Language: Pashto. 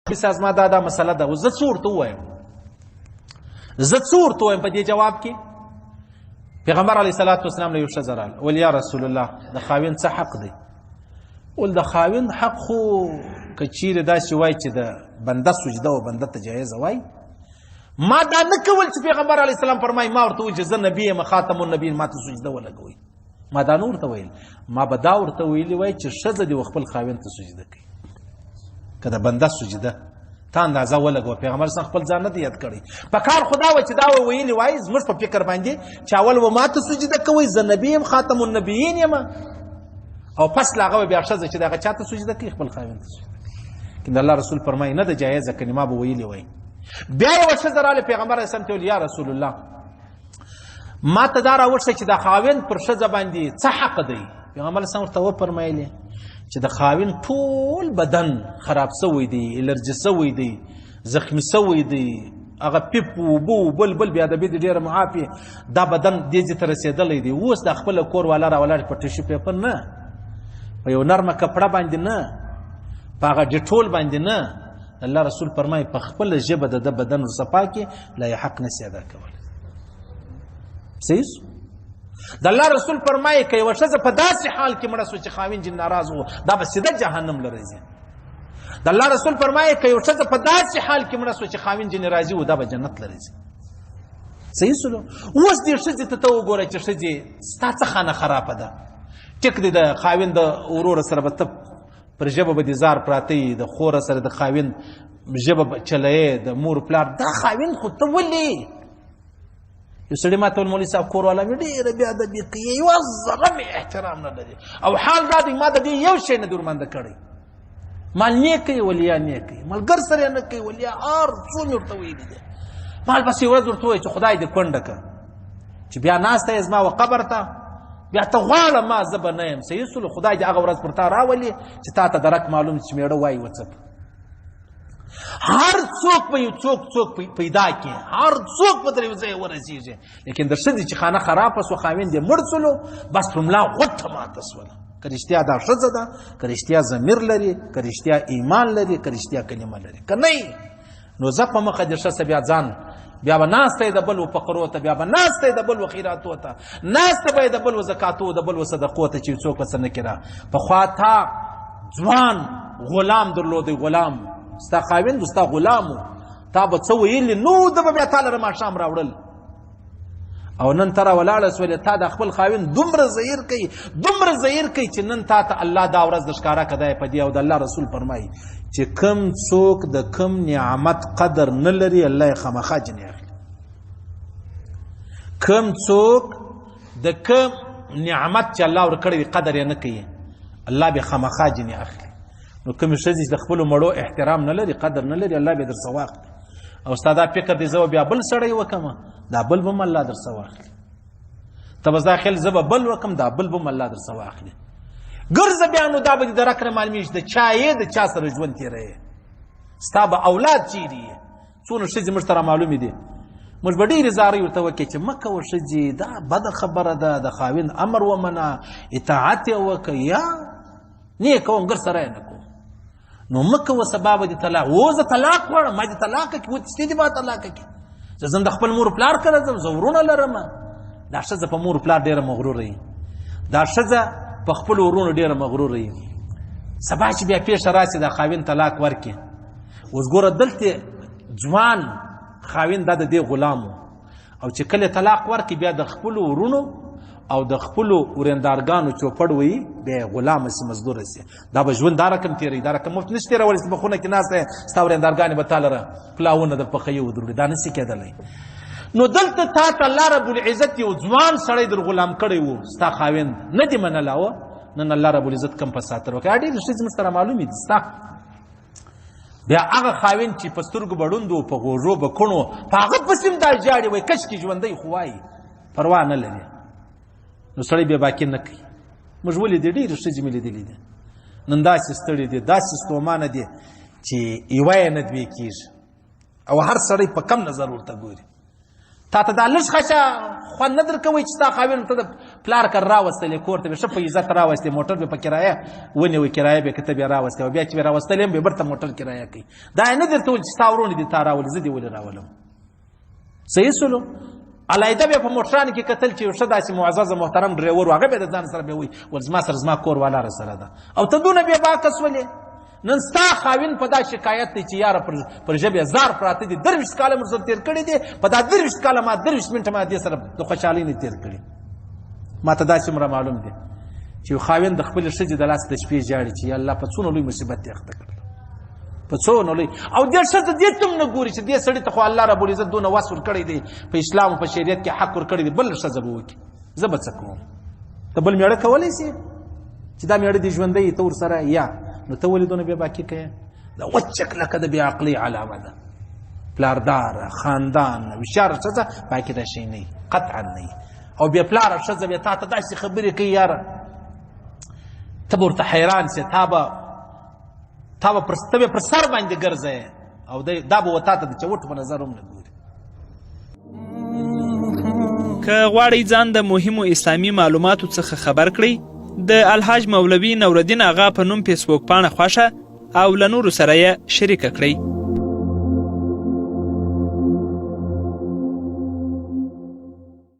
مثلا ما دا مسله ده زه څه ورته ووایم په دې جواب کې پیغمبر علیه الصلاة والسلام له یو ښځه راغله ویل یا رسول الله د خاوند څه حق دی ول د خاوند حق خو که چیرې داسې وای چې د بنده سجده او بنده ته جایزه وای ما دا نه کول چې پیغمبر علیه السلام فرمایي ما ورته وویل چې زه نبي یم خاتم النبیین ما ته سجده ولګوئ ما دا نه ورته ویل ما به دا ورته ویلي وای چې ښځه دې خپل خاوند ته سجده کوي که د بنده سجده تا اندازه ولګوه پیغمبر صلی خپل ځان نه دی یاد کړی په کار خدا و چې دا ویلي وای زموږ په فکر باندې چې اول و ما ته سجده کوئ زه نبي یم خاتم النبیین یم او پس له هغه بیا ښځه چې دغه چا ته سجده کوي خپل خاوند ته سجده کوي د الله رسول فرمایي نه د جایزه کني ما به ویلي وای بیا یوه ښځه راغله پیغمبر علیه السلام ته ویل یا رسول الله ما ته دا راوښته چې د خاوند پر ښځه باندې څه حق دی پیغمبر علیه السلام ورته وفرمایلې چې د خاوند ټول بدن خراب سوی دی الرجي سوی دی زخمی سوی دی هغه پیپ وبو بل بیا د بيد ډیره معافي دا بدن دې ته رسیدلې دی اوس د خپل کور والا را ولاړ په ټیشو پیپر نه په یو نرمه کپړه باندې نه په هغه ډیټول باندې نه الله رسول فرمایي په خپل ژبه د بدن صفا کې لا حق نشي ادا کول صحیح د الله رسول فرمایي که یوه ښځه په داسې حال کې مړه سوه چې خاوند جن ناراض و دا به سیده جهنم له راځي د الله رسول فرمایي که یوه ښځه په داسې حال کې مړه سوه چې خاوند جن راضي و دا به جنت له راځي صحیح سلو اوس دې ښځې ته وګوره چې ښځې ستا څه خانه خرابه ده ټیک دی د خاوند د ورور سره به ته پر ژبه به دې زار پراته یي د خوره سره د خاوند ژبه چلایې د مور پلار دا خاوند خو ته ولې یو سړي ما ته ویل مولوي صاحب کور والا مې ډېره بې ادبي کوي یوه ذره مې احترام نه لري او حال دا دی ما د دې یو شی نه درمانده کړی مال نیک کوي ولیا نیک کوي ملګر سره یې نه کوي ولیا هر څو مې ورته ویلي دي مال بس یوه ورځ ورته ووایي چې خدای دې کونډه کړه چې بیا ناسته یې زما و قبر ته بیا ته غواړه ما زه به نه یم صحیح سلو خدای دې هغه ورځ پر تا راولي چې تا ته درک معلوم چې مېړه وایي وڅپ هر څوک به یو څوک پیدا کړي هر څوک به تر یو ځای ورسېږي لیکن د ښځې چې خانه خرابه سوه خاوند یې مړ سولو بس په ملا غوټه ماته سوله که رښتیا دا ښځه ده که رښتیا ضمیر لري که رښتیا ایمان لري که رښتیا کلمه لري که نه نو زه په مخه دې ښځه بیا ځان بیا به ناسته یې د بل و فقرو ته بیا به ناسته یې د بل و خیراتو ته ناسته به یې د بل و زکاتو د بل و صدقو ته چې څوک ورڅه نه کړه پخوا تا ځوان غلام درلودی غلام ستا خاوند ستا غلامو تا به څه ویلي نو ده به بیا تا لره ماښام راوړل او نن ته راولاړه سولې تا د خپل خاوند دومره زهیر کوي چې نن تا ته الله دا ورځ د ښکاره کدی په دې او د الله رسول فرمایي چې کم څوک د کم نعمت قدر نه لري الله یې خامخا جنې اخلي کم څوک د کم نعمت چې الله ورکړی قدر یې نه کوي الله به خامخا جنې اخلي نو کومې ښځې چې د خپلو مړو احترام نه لري قدر نه لري الله به در څه واخلي او ستا دا فکر دی زه به بیا بل سړی وکړم دا بل به م الله در څه واخلي ته به دا خیال زه به بل وکړم دا بل به م الله در څه واخلي ګرځه بیا نو دا به دې درک نه معلومېږي د چا یې د چا سره ژوند تېروې ستا به اولاد چیرې یې څونه ښځې موږ ته رامعلومې دي موږ به ډېرې زارۍ ورته وکړې چې مه کوه ښځې دا بده خبره ده د خاوند امر ومنه اطاعت یې وکړه یا نه یې کوم ګر سره یې نه کوم نو مه کوه سبا به دې طلاق و زه طلاق غواړم ما دې طلاق کړي وتستې دې ما طلاق کړي زه ځم د خپل مور پلار کره ځم زه ورونه لرم دا ښځه په مور پلار ډېره مغروره وي دا ښځه په خپل ورونو ډېره مغروره وي سبا چې بیا پیښه راسي دا خاوند طلاق ورکړي اوس ګوره دلته ځوان خاوند دا د دې غلام او چې کله طلاق ورکړي بیا د خپلو ورونو او د خپلو ورندارګانو چوپړ وي بیا غلام سي مزدور سي دا به ژوند دا رقم تېروي دا رقم مفت نشي تېرولی چې په خونه کې ناسته ستا ورندارګانې به تا لره پلاونه د پخوي ودروړي دا نشي کېدلی نو دلته تا ته الله رب العزت یو ځوان سړی در غلام کړی و ستا خاوند نه دې منلاوه نن الله رب العزت کم په ساتر وکړي ډېرې ښځې موږ سره معلومې دي ستا بیا هغه خاوند چې په سترګو به ړوند و په غوږو به کڼو په هغه پسې هم دا ژاړي وایي کشکې ژوندی خو وایي پروا نه لري نو سړی بیا باکي نه کوي موږ ولیدې ډېرې ښځې مې لیدلې دي نن داسې ستړي دي داسې ستومانه دي چې یوه یې نه دوې کېږي او هر سړی په کم نظر ورته ګوري تا ته دا لږ خشه خوند نه در کوئ چې ستا خاوند ته پلار که راوستلې کور ته به ښه په عزت راوستې موټر به په کرایه ونیوي کرایه به که ته بیا راوستې او بیا چې به راوستلی هم بیا بېرته موټر کرایه کوي دا یې نه درته ویل چې ستا ورونه دي تا راولي زه دې ولې راولم صحیح سلو علاحده بیا په موټرانو کې کتل چې یو ښه داسې معزز محترم ډریور و هغه بیا د ځان سره بیا وایي ول زما سره زما کور والا راسره ده او ته دونه بیا باکس ولې نن ستا خاوین په دا شکایت دی چې یاره پر ژبې زار پراته دي 23 کاله مو سره تېر کړي دي په دا 23 کاله ما 23 منټه ما دې سره د خوشحالۍ نه تېر کړي ما ته دا څومره معلوم دی چې یو خاوین د خپلې ښځې د لاس د شپې ژاړي چې یا الله په څونه لوی مصیبت یې اخته کړل په څونه لوی او دې ښځه دې ته هم نه ګوري چې دې سړي ته خو الله رب العزت دونه وس ورکړی دی په اسلام او په شریعت کې حق ورکړی دی بل ښځه به وکړي زه به څه کوم ته بل میړه کولی شي چې دا میړه دې ژوندی ته ورسره یا نو ته ولې دونه بې باکي کوې دا وچک لکه د بې عقلۍ علامه ده پلارداره خاندان هوښیاره ښځه باکي دا شی نه قطعا نه او بیا پلاره ښځه بیا تا ته داسې خبرې کوي یاره ته به ورته حیران سې تا به پر سر باندې ګرځې او دا به و تا ته د چوټ په نظر هم نه ګوري که غواړئ ځان د مهمو اسلامي معلوماتو څخه خبر کړئ د الحاج مولوي نورالدین اغا په نوم فیسبوک پاڼه خوښه او له نورو سره یې شریکه کړئ.